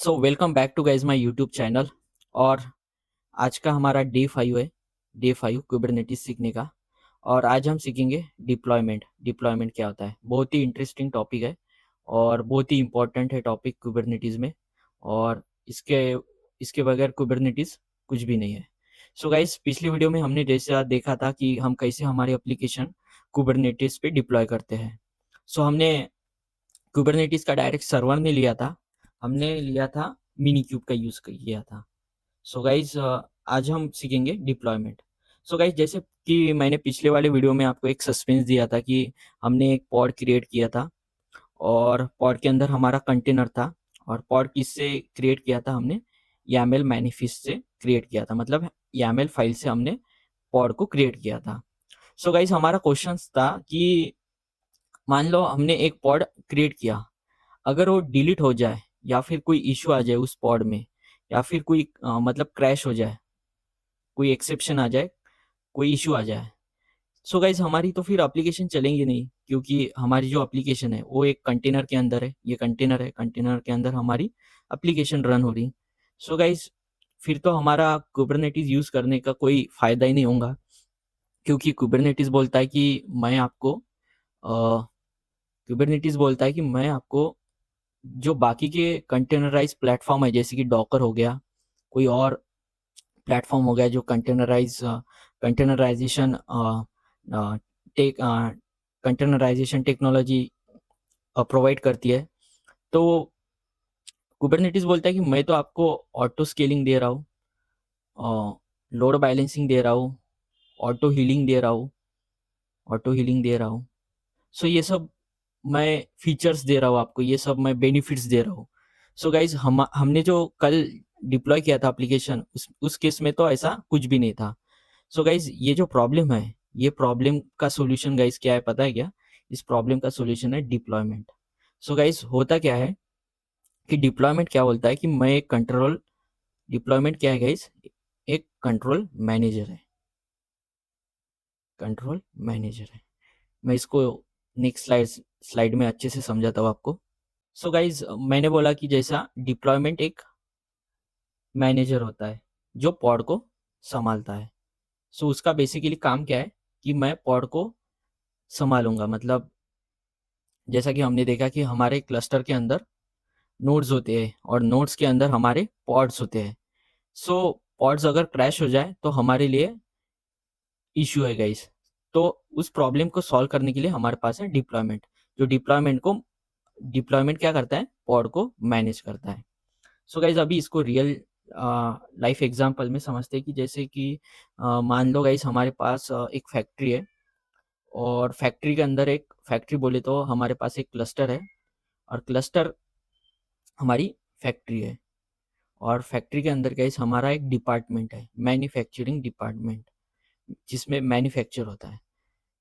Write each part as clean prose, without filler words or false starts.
So welcome back to guys my YouTube channel. और आज का हमारा डे 5 है। डे 5 कुबरनेटिस सीखने का। और आज हम सीखेंगे डिप्लॉयमेंट। डिप्लॉयमेंट क्या होता है, बहुत ही इंटरेस्टिंग टॉपिक है और बहुत ही इंपॉर्टेंट है टॉपिक कुबरनेटिस में। और इसके इसके बगैर कुबरनेटिस कुछ भी नहीं है। सो गाइज, पिछली वीडियो में हमने जैसा देखा था कि हम कैसे हमारी एप्लीकेशन कुबरनेटिस पे डिप्लॉय करते हैं। सो हमने कुबरनेटिस का डायरेक्ट सर्वर नहीं लिया था, हमने लिया था मिनी क्यूब का यूज किया था। सो गाइज, आज हम सीखेंगे डिप्लॉयमेंट। सो गाइज, जैसे कि मैंने पिछले वाले वीडियो में आपको एक सस्पेंस दिया था कि हमने एक पॉड क्रिएट किया था और पॉड के अंदर हमारा कंटेनर था। और पॉड किससे क्रिएट किया था हमने? YAML मैनिफेस्ट से क्रिएट किया था, मतलब YAML फाइल से हमने पॉड को क्रिएट किया था। सो गाइज, हमारा क्वेश्चन था कि मान लो हमने एक पॉड क्रिएट किया, अगर वो डिलीट हो जाए या फिर कोई इश्यू आ जाए उस पॉड में, या फिर कोई मतलब क्रैश हो जाए, कोई एक्सेप्शन आ जाए, कोई इश्यू आ जाए, सो गाइज हमारी तो फिर एप्लीकेशन चलेंगी नहीं, क्योंकि हमारी जो एप्लीकेशन है वो एक कंटेनर के अंदर है। ये कंटेनर है, कंटेनर के अंदर हमारी एप्लीकेशन रन हो रही। सो गाइज, फिर तो हमारा कुबरनेटिस यूज करने का कोई फायदा ही नहीं होगा, क्योंकि कुबरनेटिस बोलता है कि मैं आपको कुबरनेटिस बोलता है कि मैं आपको जो बाकी के कंटेनराइज प्लेटफॉर्म है, जैसे कि डॉकर हो गया, कोई और प्लेटफॉर्म हो गया जो containerization tech containerization technology provide करती है, तो कुबरनेटिस बोलता है कि मैं तो आपको ऑटो स्केलिंग दे रहा हूँ, लोड बैलेंसिंग दे रहा हूँ, ऑटो हीलिंग दे रहा हूँ, ऑटो हीलिंग दे रहा हूँ। सो ये सब मैं फीचर्स दे रहा हूँ आपको, ये सब मैं बेनिफिट्स दे रहा हूँ। सो गाइज, हमने जो कल डिप्लॉय किया था एप्लीकेशन, उस केस में तो ऐसा कुछ भी नहीं था। सो गाइज, ये जो प्रॉब्लम है, ये प्रॉब्लम का सॉल्यूशन गाइज क्या है पता है क्या? इस प्रॉब्लम का सॉल्यूशन है डिप्लॉयमेंट। सो गाइज, होता क्या है कि डिप्लॉयमेंट क्या बोलता है कि मैं एक कंट्रोल डिप्लॉयमेंट क्या है गाइज? एक कंट्रोल मैनेजर है। कंट्रोल मैनेजर है। मैं इसको नेक्स्ट स्लाइड में अच्छे से समझाता हूँ आपको। सो गाइज, मैंने बोला कि जैसा डिप्लॉयमेंट एक मैनेजर होता है जो पॉड को संभालता है। सो उसका बेसिकली काम क्या है कि मैं पॉड को संभालूंगा। मतलब जैसा कि हमने देखा कि हमारे क्लस्टर के अंदर नोड्स होते हैं और नोड्स के अंदर हमारे पॉड्स होते हैं। सो पॉड्स अगर क्रैश हो जाए तो हमारे लिए इश्यू है गाइस। तो उस प्रॉब्लम को सॉल्व करने के लिए हमारे पास है डिप्लॉयमेंट। जो डिप्लॉयमेंट क्या करता है? पॉड को मैनेज करता है। सो गाइज, अभी इसको रियल लाइफ एग्जांपल में समझते हैं कि जैसे कि मान लो गाइज हमारे पास एक फैक्ट्री है, और फैक्ट्री के अंदर एक फैक्ट्री बोले तो हमारे पास एक क्लस्टर है, और क्लस्टर हमारी फैक्ट्री है। और फैक्ट्री के अंदर गाइज हमारा एक डिपार्टमेंट है, मैन्युफैक्चरिंग डिपार्टमेंट, जिसमें मैन्युफैक्चर होता है।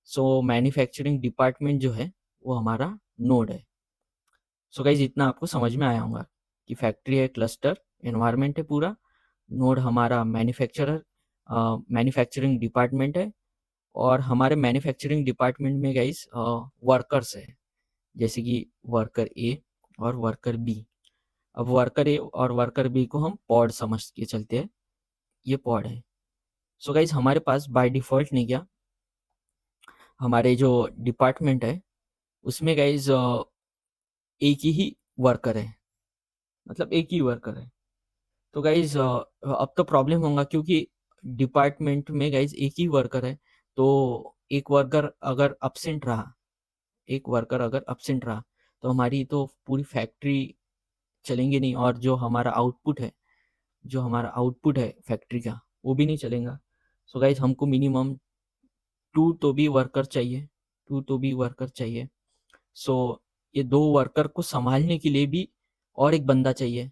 सो मैन्युफैक्चरिंग डिपार्टमेंट जो है वो हमारा नोड है। सो गाइज, इतना आपको समझ में आया होगा कि फैक्ट्री है, क्लस्टर एनवायरमेंट है पूरा, नोड हमारा मैन्युफैक्चरिंग डिपार्टमेंट है। और हमारे मैन्युफैक्चरिंग डिपार्टमेंट में गाइस वर्कर्स है, जैसे कि वर्कर ए और वर्कर बी। अब वर्कर ए और वर्कर बी को हम पॉड समझ के चलते हैं, ये पॉड है। सो गाइस, हमारे पास बाय डिफॉल्ट नहीं क्या, हमारे जो डिपार्टमेंट है उसमें गाइस एक ही वर्कर है, मतलब एक ही वर्कर है। तो गाइज अब तो प्रॉब्लम होगा, क्योंकि डिपार्टमेंट में गाइज एक ही वर्कर है। तो एक वर्कर अगर absent रहा, एक वर्कर अगर absent रहा, तो हमारी तो पूरी फैक्ट्री चलेंगे नहीं, और जो हमारा आउटपुट है फैक्ट्री का, वो भी नहीं चलेगा। सो गाइज, हमको मिनिमम टू तो भी वर्कर चाहिए। सो ये दो वर्कर को संभालने के लिए भी और एक बंदा चाहिए।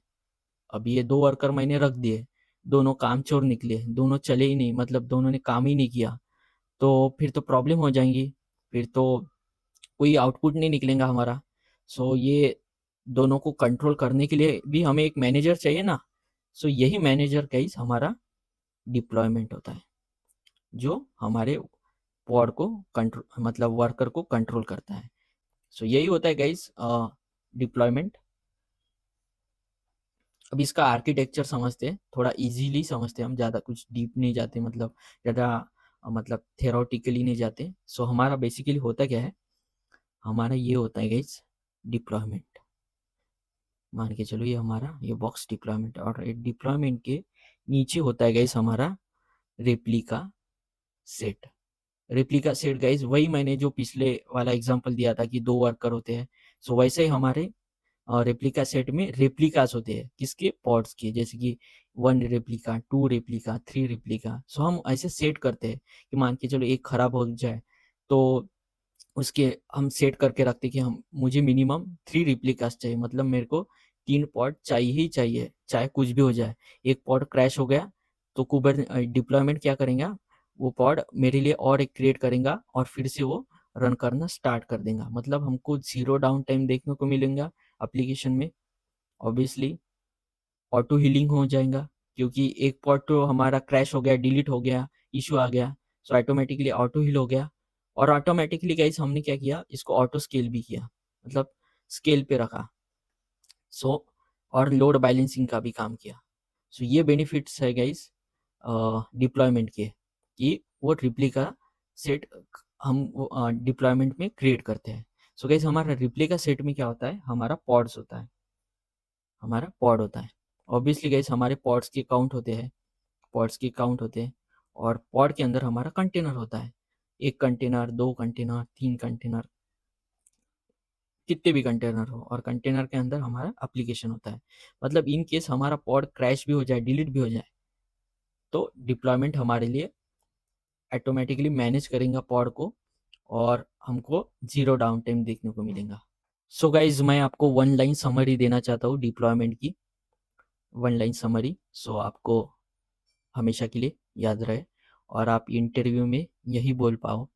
अब ये दो वर्कर मैंने रख दिए, दोनों कामचोर निकले, दोनों चले ही नहीं, मतलब दोनों ने काम ही नहीं किया, तो फिर तो प्रॉब्लम हो जाएंगी, फिर तो कोई आउटपुट नहीं निकलेगा हमारा। सो ये दोनों को कंट्रोल करने के लिए भी हमें एक मैनेजर चाहिए ना। सो यही मैनेजर गाइस हमारा डिप्लॉयमेंट होता है, जो हमारे पॉड को कंट्रोल, मतलब वर्कर को कंट्रोल करता है। सो यही होता है गाइस डिप्लॉयमेंट। अब इसका आर्किटेक्चर समझते हैं, थोड़ा इजीली समझते हैं, हम ज़्यादा कुछ डीप नहीं जाते, मतलब ज़्यादा मतलब थेरोटिकली नहीं जाते। सो हमारा बेसिकली होता क्या है, हमारा ये होता है गाइस डिप्लॉयमेंट। मान के चलो ये हमारा ये बॉक्स डिप्लॉयमेंट, और डिप्लॉयमेंट के नीचे होता है गाइस हमारा replica set. Replica set guys वही मैंने जो पिछले वाला एग्जांपल दिया था कि दो वर्कर होते हैं, सो वैसे ही हमारे रेप्लिका सेट में रेप्लिकास होते हैं किसके, पॉड्स के, जैसे कि 1 रेप्लिका, 2 रेप्लिका, 3 रेप्लिका। सो हम ऐसे सेट करते हैं कि मान के चलो एक खराब हो जाए तो उसके हम सेट करके रखते हैं कि हम मुझे मिनिमम 3 रेप्लिकास चाहिए, मतलब मेरे को 3 पॉड चाहिए ही चाहिए, चाहे कुछ भी हो जाए। एक पॉड क्रैश हो गया तो कुबर डिप्लॉयमेंट क्या करेगा, वो पॉड मेरे लिए और एक क्रिएट करेगा और फिर से वो रन करना स्टार्ट कर देगा, मतलब हमको 0 डाउन टाइम देखने को मिलेगा एप्लीकेशन में। ऑब्वियसली ऑटो हीलिंग हो जाएगा, क्योंकि एक पॉट तो हमारा क्रैश हो गया, डिलीट हो गया, इशू आ गया, सो ऑटोमेटिकली ऑटो हील हो गया। और ऑटोमेटिकली गाइस हमने क्या किया, इसको ऑटो स्केल भी किया, मतलब स्केल पे रखा। सो और लोड बैलेंसिंग का भी काम किया। सो ये बेनिफिट्स है गाइस डिप्लॉयमेंट के, कि वो रिप्लिका सेट हम डिप्लॉयमेंट में क्रिएट करते हैं। सो गाइस हमारा रिप्लिका सेट में क्या होता है, हमारा पॉड्स होता है, हमारा पॉड होता है। ऑब्वियसली गाइस हमारे पॉड्स के काउंट होते हैं, पॉड्स के काउंट होते हैं, और पॉड के अंदर हमारा कंटेनर होता है, एक कंटेनर, दो कंटेनर, तीन कंटेनर, कितने भी कंटेनर हो, और कंटेनर के अंदर हमारा एप्लीकेशन होता है। मतलब इन केस हमारा पॉड क्रैश भी हो जाए, डिलीट भी हो जाए, तो डिप्लॉयमेंट हमारे लिए ऑटोमेटिकली मैनेज करेगा पॉड को, और हमको 0 डाउन टाइम देखने को मिलेगा। सो गाइज मैं आपको वन लाइन समरी देना चाहता हूँ डिप्लॉयमेंट की, वन लाइन समरी, सो आपको हमेशा के लिए याद रहे और आप इंटरव्यू में यही बोल पाओ,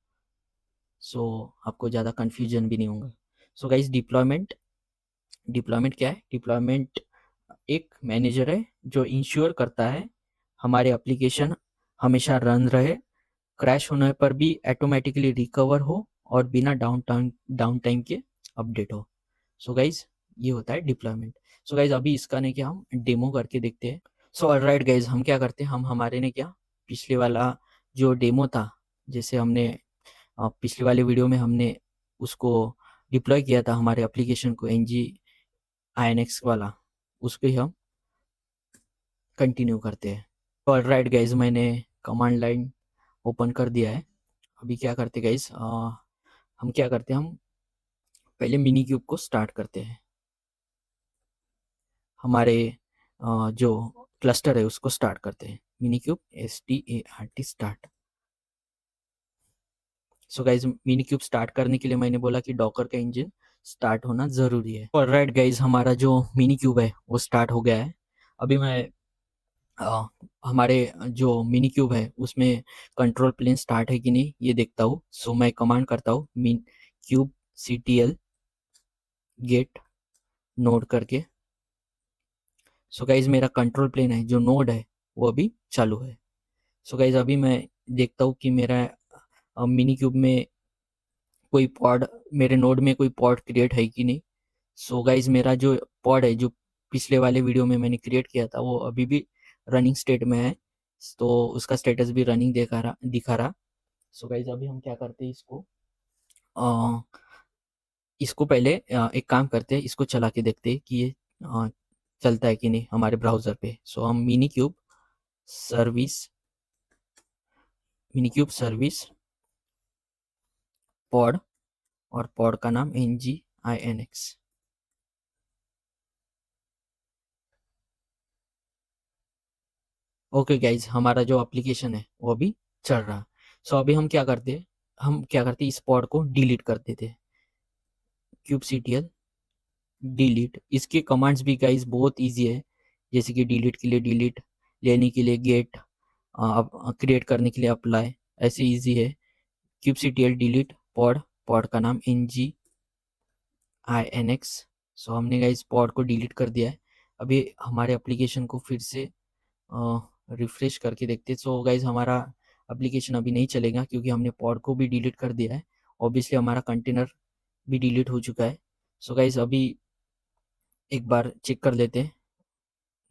सो आपको ज़्यादा कन्फ्यूजन भी नहीं होगा। सो गाइज डिप्लॉयमेंट, डिप्लॉयमेंट क्या है, डिप्लॉयमेंट एक मैनेजर है जो इंश्योर करता है हमारे एप्लीकेशन हमेशा रन रहे, क्रैश होने पर भी ऑटोमेटिकली रिकवर हो, और बिना डाउन टाइम के अपडेट हो। सो गाइज ये होता है डिप्लॉयमेंट। सो गाइज अभी इसका ने क्या हम डेमो करके देखते हैं। सो ऑलराइट गाइज हम क्या करते हैं, हम हमारे ने क्या पिछले वाला जो डेमो था, जैसे हमने पिछले वाले वीडियो में हमने उसको डिप्लॉय किया था हमारे एप्लीकेशन को, NG-INX वाला, उसको ही हम कंटिन्यू करते हैं। तो ऑलराइट गाइज मैंने कमांड लाइन ओपन कर दिया है। अभी क्या करते गाइज, हम क्या करते हैं, हम पहले मिनी क्यूब को स्टार्ट करते हैं, हमारे जो क्लस्टर है उसको स्टार्ट करते हैं, mini cube START start. So guys mini cube start करने के लिए मैंने बोला कि डॉकर का इंजन स्टार्ट होना ज़रूरी है। ऑलराइट गाइज हमारा जो मिनी क्यूब है वो स्टार्ट हो गया है। अभी मैं अ, हमारे जो मिनी क्यूब है उसमें कंट्रोल प्लेन स्टार्ट है कि नहीं ये देखता हूँ। सो मैं कमांड करता हूँ मिन क्यूब CTL गेट नोड करके। सो गाइज मेरा कंट्रोल प्लेन है जो नोड है वो अभी चालू है। सो गाइज अभी मैं देखता हूँ कि मेरा मिनी क्यूब में कोई पॉड, मेरे नोड में कोई पॉड क्रिएट है कि नहीं। सो गाइज मेरा जो पॉड है जो पिछले वाले वीडियो में मैंने क्रिएट किया था वो अभी भी रनिंग स्टेट में है, तो उसका स्टेटस भी रनिंग दिखा रहा। सो गाइज अभी हम क्या करते हैं, इसको पहले एक काम करते हैं, इसको चला के देखते हैं कि ये चलता है कि नहीं हमारे ब्राउज़र पे। सो हम service mini cube service pod, और पॉड का नाम NGINX। ओके गाइज हमारा जो एप्लीकेशन है वो अभी चल रहा। सो अभी हम क्या करते इस पॉड को डिलीट कर देते हैं, kubectl डिलीट। इसके कमांड्स भी गाइज बहुत इजी है, जैसे कि डिलीट के लिए डिलीट, लेने के लिए गेट, क्रिएट करने के लिए अप्लाई, ऐसे इजी है। kubectl डिलीट पॉड, पॉड का नाम NGINX। सो हमने गाइज पॉड को डिलीट कर दिया है। अभी हमारे एप्लीकेशन को फिर से रिफ्रेश करके देखते। सो गाइज हमारा एप्लीकेशन अभी नहीं चलेगा क्योंकि हमने पॉड को भी डिलीट कर दिया है, ऑब्वियसली हमारा कंटेनर भी डिलीट हो चुका है। सो गाइज अभी एक बार चेक कर लेते हैं,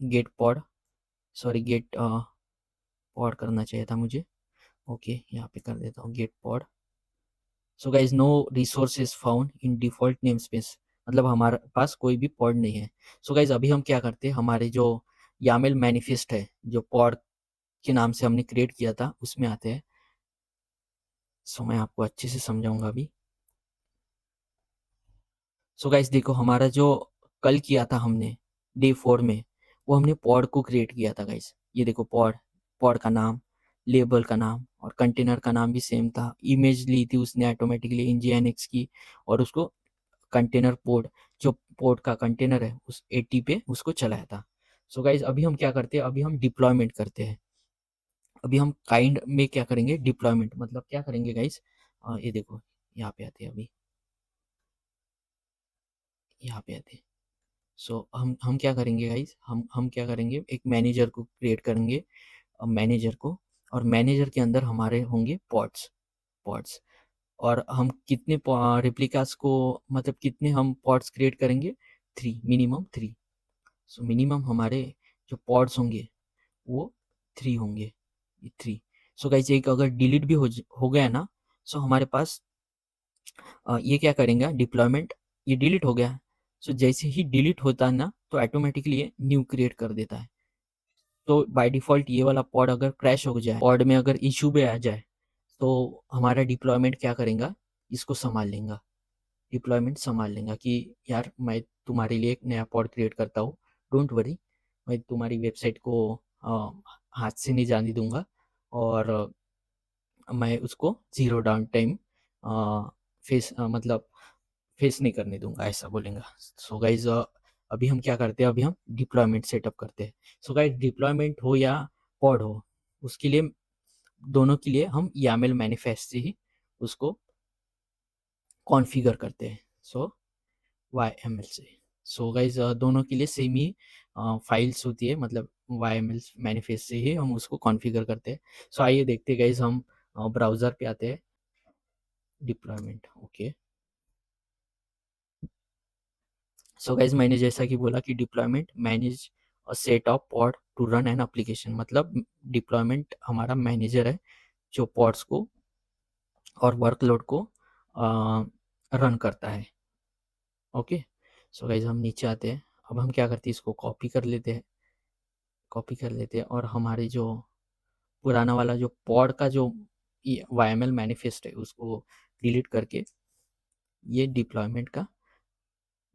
get pod, sorry get pod करना चाहिए था मुझे। ओके, यहाँ पे कर देता हूँ get pod. So guys no resources found in default namespace, मतलब हमारे पास कोई भी पॉड नहीं है। सो गाइज अभी हम क्या करते हैं, हमारे जो यामेल मैनिफेस्ट है जो पॉड के नाम से हमने क्रिएट किया था उसमें आते हैं। सो मैं आपको अच्छे से समझाऊंगा अभी। सो गाइस देखो, हमारा जो कल किया था हमने डे 4 में, वो हमने पॉड को क्रिएट किया था गाइस। ये देखो पॉड, पॉड का नाम, लेबल का नाम और कंटेनर का नाम भी सेम था। इमेज ली थी उसने ऑटोमेटिकली nginx की, और उसको कंटेनर पोर्ट, जो पोर्ट का कंटेनर है उस 80 पे उसको चलाया था। सो गाइस अभी हम क्या करते हैं, अभी हम डिप्लॉयमेंट करते हैं। अभी हम काइंड में क्या करेंगे, डिप्लॉयमेंट मतलब क्या करेंगे गाइस, ये देखो यहाँ पे आते हैं, अभी यहाँ पे आते हैं। सो हम क्या करेंगे गाइस, हम क्या करेंगे, एक मैनेजर को क्रिएट करेंगे, मैनेजर को, और मैनेजर के अंदर हमारे होंगे पॉड्स, पॉड्स। और हम कितने रिप्लिकास को, मतलब कितने हम पॉड्स क्रिएट करेंगे, 3, मिनिमम 3। सो मिनिमम हमारे जो पॉड्स होंगे वो 3 होंगे, 3। सो गाइस एक अगर डिलीट भी हो गया ना, सो हमारे पास ये क्या करेंगे, डिप्लॉयमेंट, ये डिलीट हो गया। सो जैसे ही डिलीट होता है ना, तो ऑटोमेटिकली ये न्यू क्रिएट कर देता है। तो बाय डिफ़ॉल्ट ये वाला पॉड अगर क्रैश हो जाए, पॉड में अगर इश्यू भी आ जाए, तो हमारा डिप्लॉयमेंट क्या करेगा, इसको सँभाल लेगा। डिप्लॉयमेंट सँभाल लेगा कि यार मैं तुम्हारे लिए एक नया पॉड क्रिएट करता हूँ, डोंट वरी, मैं तुम्हारी वेबसाइट को हाथ से नहीं जाने दूँगा, और मैं उसको ज़ीरो डाउन टाइम मतलब फेस नहीं करने दूंगा, ऐसा बोलेगा। सो गाइज अभी हम क्या करते हैं, अभी हम डिप्लॉयमेंट सेटअप करते हैं। सो गाइज डिप्लॉयमेंट हो या पॉड हो, उसके लिए, दोनों के लिए हम YAML मैनिफेस्ट से ही उसको कॉन्फ़िगर करते हैं। सो YML से। सो गाइज दोनों के लिए सेम ही फाइल्स होती है, मतलब YML मैनिफेस्ट से ही हम उसको कॉन्फ़िगर करते हैं। सो आइए देखते हैं गाइज, हम ब्राउज़र पे आते हैं, डिप्लॉयमेंट, ओके। सो गाइज मैंने जैसा कि बोला कि deployment manage a set of pod to run an application, मतलब डिप्लॉयमेंट हमारा मैनेजर है जो पॉड्स को और वर्कलोड को रन करता है, ओके। सो गाइज हम नीचे आते हैं, अब हम क्या करते हैं, इसको कॉपी कर लेते हैं, कॉपी कर लेते हैं, और हमारे जो पुराना वाला जो पॉड का जो YML मैनिफेस्ट है उसको डिलीट करके ये डिप्लॉयमेंट का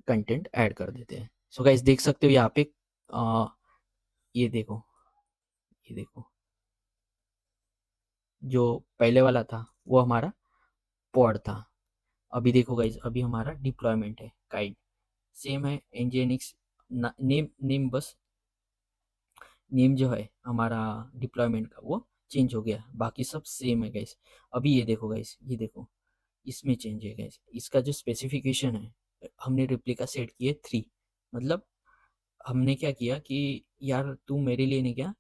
कंटेंट ऐड कर देते हैं। सो गाइज देख सकते हो यहाँ पे, ये देखो, ये देखो, जो पहले वाला था वो हमारा पॉड था। अभी देखो गाइज, अभी हमारा डिप्लॉयमेंट है, काइड सेम है, nginx नेम, नेम बस, नेम जो है हमारा डिप्लॉयमेंट का वो चेंज हो गया, बाकी सब सेम है गाइज। अभी ये देखो गाइज, ये देखो, इसमें चेंज है गाइज, इसका जो स्पेसिफिकेशन है, हमने रिप्लिका सेट किए 3, मतलब हमने क्या किया कि यार तू मेरे लिए नहीं क्या,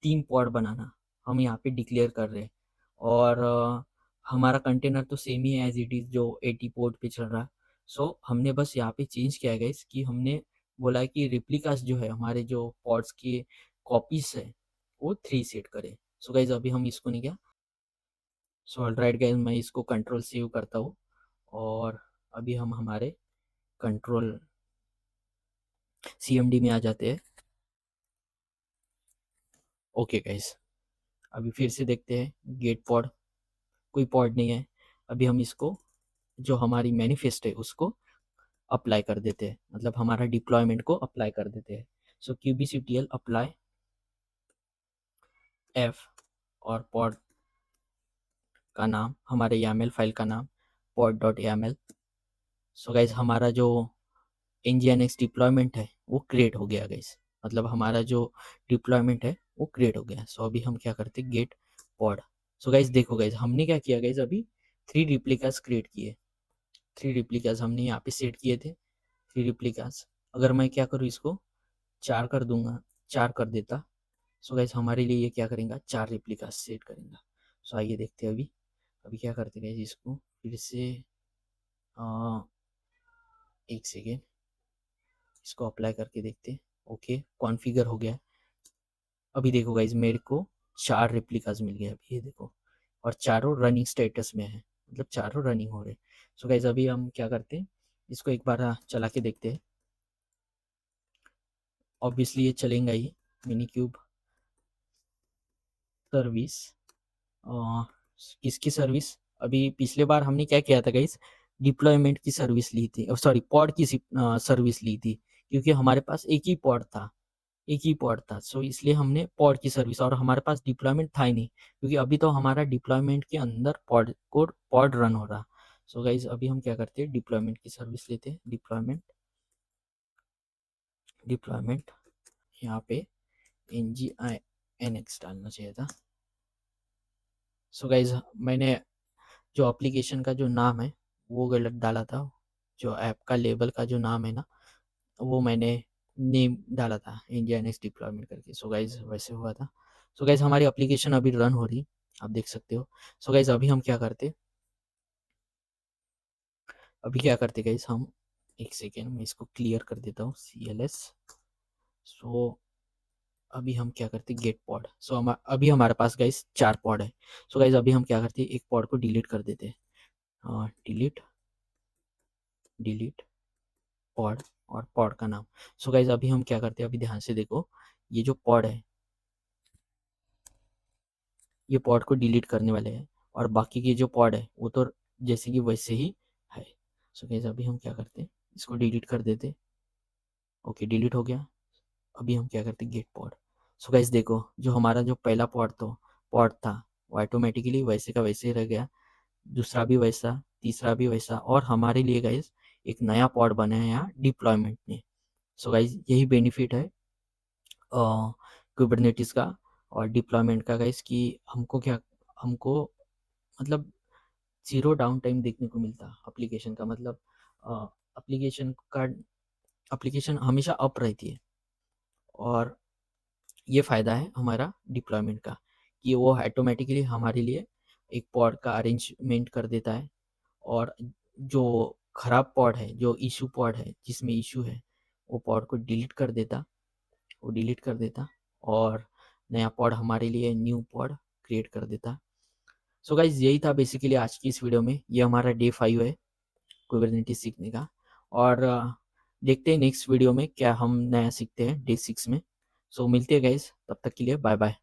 3 पॉड बनाना, हम यहाँ पे डिक्लेयर कर रहे हैं। और हमारा कंटेनर तो सेम ही है एज इट इज़ जो 80 पोर्ट पे चल रहा है। सो हमने बस यहाँ पे चेंज किया है गाइस, कि हमने बोला है कि रिप्लिकास जो है, हमारे जो पॉड्स की कॉपीज है वो 3 सेट करें। सो गाइस अभी हम इसको नहीं क्या, सो ऑलराइट गाइस मैं इसको कंट्रोल सेव करता हूँ, और अभी हम हमारे कंट्रोल CMD में आ जाते हैं। ओके गाइस, अभी फिर से देखते हैं, गेट पॉड, कोई पॉड नहीं है। अभी हम इसको, जो हमारी मैनिफेस्ट है उसको अप्लाई कर देते हैं, मतलब हमारा डिप्लॉयमेंट को अप्लाई कर देते हैं। सो kubectl अप्लाई f, और पॉड का नाम, हमारे YAML फाइल का नाम pod.yaml। सो गाइज हमारा जो nginx डिप्लॉयमेंट है वो क्रिएट हो गया गाइज, मतलब हमारा जो डिप्लॉयमेंट है वो क्रिएट हो गया। सो अभी हम क्या करते हैं, गेट पॉड। सो गाइज देखो गाइज, हमने क्या किया गाइज, अभी 3 रिप्लिकास क्रिएट किए, 3 रिप्लिकास हमने यहाँ पे सेट किए थे, 3 रिप्लिकास। अगर मैं क्या करूँ, इसको 4 कर दूंगा, 4 कर देता। सो गाइस हमारे लिए ये क्या करेगा, 4 रिप्लिका सेट करेगा। सो आइए देखते हैं अभी, अभी क्या करते हैं इसको फिर से, एक सेकेंड, इसको अप्लाई करके देखते हैं। ओके, कॉन्फ़िगर हो गया है। अभी देखो गाइस, मेरे को 4 रेप्लिकास मिल गए अभी, ये देखो, और चारों रनिंग स्टेटस में है, मतलब चारों रनिंग हो रहे हैं। सो गाइस अभी हम क्या करते हैं, इसको एक बार चला के देखते हैं। ऑब्वियसली ये चलेगा ही, मिनी क्यूब सर्विस। किसकी सर्विस? अभी पिछले बार हमने क्या किया था गाइस, डिप्लॉयमेंट की सर्विस ली थी, सॉरी पॉड की सर्विस ली थी, क्योंकि हमारे पास एक ही पॉड था, एक ही पॉड था। सो इसलिए हमने पॉड की सर्विस, और हमारे पास डिप्लॉयमेंट था ही नहीं, क्योंकि अभी तो हमारा डिप्लॉयमेंट के अंदर पॉड रन हो रहा। सो गाइज अभी हम क्या करते हैं, डिप्लॉयमेंट की सर्विस लेते हैं। डिप्लॉयमेंट यहाँ पे NGINX डालना चाहिए था। सो गाइज मैंने जो एप्लीकेशन का जो नाम है वो गलत डाला था, जो ऐप का लेबल का जो नाम है ना, वो मैंने नेम डाला था NGINX डिप्लॉयमेंट करके। सो गाइज वैसे हुआ था। सो गाइज हमारी एप्लीकेशन अभी रन हो रही, आप देख सकते हो। सो गाइज अभी हम क्या करते, गाइज हम, एक सेकेंड मैं इसको क्लियर कर देता हूँ, CLS। सो अभी हम क्या करते, गेट पॉड। सो हम अभी हमारे पास गाइज 4 पॉड है। सो गाइज अभी हम क्या करते, एक पॉड को डिलीट कर देते हैं। डिलीट, डिलीट पॉड, और पॉड का नाम। सो गाइज अभी हम क्या करते हैं, अभी ध्यान से देखो, ये जो पॉड है, ये पॉड को डिलीट करने वाले हैं, और बाकी की जो पॉड है वो तो जैसे कि वैसे ही है। सो गाइस अभी हम क्या करते हैं, इसको डिलीट कर देते। ओके, डिलीट हो गया। अभी हम क्या करते, गेट पॉड। सो गाइस देखो, जो हमारा जो पहला पॉड था वो ऑटोमेटिकली वैसे का वैसे ही रह गया, दूसरा भी वैसा, तीसरा भी वैसा, और हमारे लिए गाइस एक नया पॉड बना है यहाँ डिप्लॉयमेंट में। सो गाइस यही बेनिफिट है कुबरनेटिस का और डिप्लॉयमेंट का गाइस, कि हमको मतलब ज़ीरो डाउन टाइम देखने को मिलता एप्लीकेशन का, मतलब एप्लीकेशन का एप्लीकेशन हमेशा अप रहती है। और ये फ़ायदा है हमारा डिप्लॉयमेंट का, कि वो ऑटोमेटिकली हमारे लिए एक पॉड का अरेंजमेंट कर देता है, और जो ख़राब पॉड है, जो इशू पॉड है, जिसमें इशू है, वो पॉड को डिलीट कर देता, और नया पॉड हमारे लिए न्यू पॉड क्रिएट कर देता। सो गाइज यही था बेसिकली आज की इस वीडियो में। ये हमारा डे 5 है कुबरनेटिस सीखने का, और देखते हैं नेक्स्ट वीडियो में क्या हम नया सीखते हैं डे 6 में। सो मिलते हैं गाइज, तब तक के लिए बाय बाय।